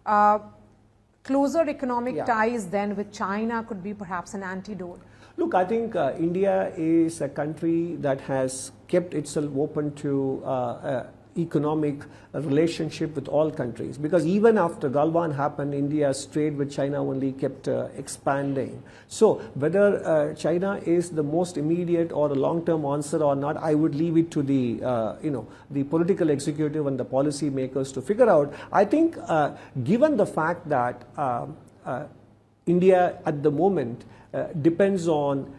closer economic ties then with China could be perhaps an antidote? Look, I think India is a country that has kept itself open to economic relationship with all countries, because even after Galwan happened, India's trade with China only kept expanding. So whether China is the most immediate or a long-term answer or not, I would leave it to the the political executive and the policy makers to figure out. I think given the fact that India at the moment depends on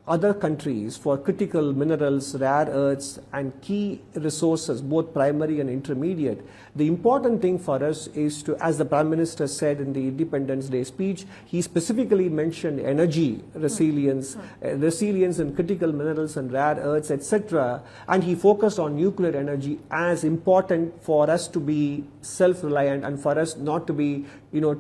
other countries for critical minerals, rare earths and key resources, both primary and intermediate, the important thing for us is to, as the Prime Minister said in the Independence Day speech, he specifically mentioned energy resilience, resilience in critical minerals and rare earths, etc. And he focused on nuclear energy as important for us to be self-reliant and for us not to be,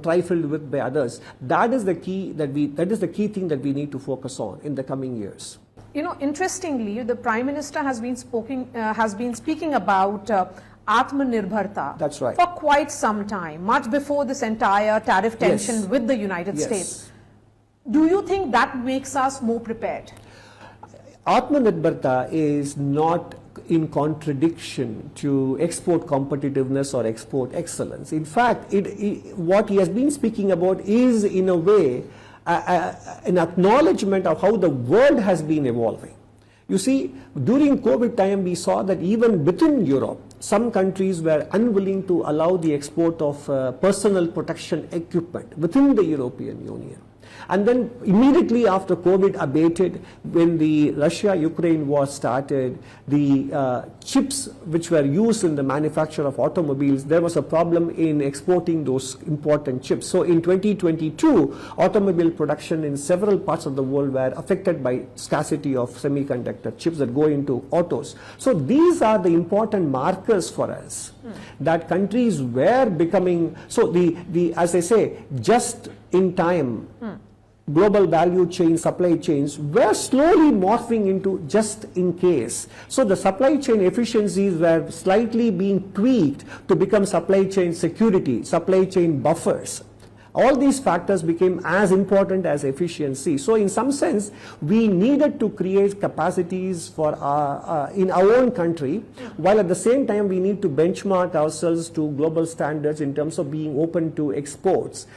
trifled with by others. That is the key thing that we need to focus on in the coming years. Interestingly, the Prime Minister has been speaking about Atmanirbharta. That's right. For quite some time, much before this entire tariff tension with the United States. Do you think that makes us more prepared? Atmanirbharta is not in contradiction to export competitiveness or export excellence. In fact, what he has been speaking about is, in a way, an acknowledgement of how the world has been evolving. You see, during COVID time, we saw that even within Europe, some countries were unwilling to allow the export of personal protection equipment within the European Union. And then immediately after COVID abated, when the Russia-Ukraine war started, the chips which were used in the manufacture of automobiles, there was a problem in exporting those important chips. So in 2022, automobile production in several parts of the world were affected by scarcity of semiconductor chips that go into autos. So these are the important markers for us that countries were becoming, so as I say, just in time, global value chain, supply chains were slowly morphing into just in case. So the supply chain efficiencies were slightly being tweaked to become supply chain security, supply chain buffers. All these factors became as important as efficiency. So in some sense, we needed to create capacities for in our own country, while at the same time we need to benchmark ourselves to global standards in terms of being open to exports.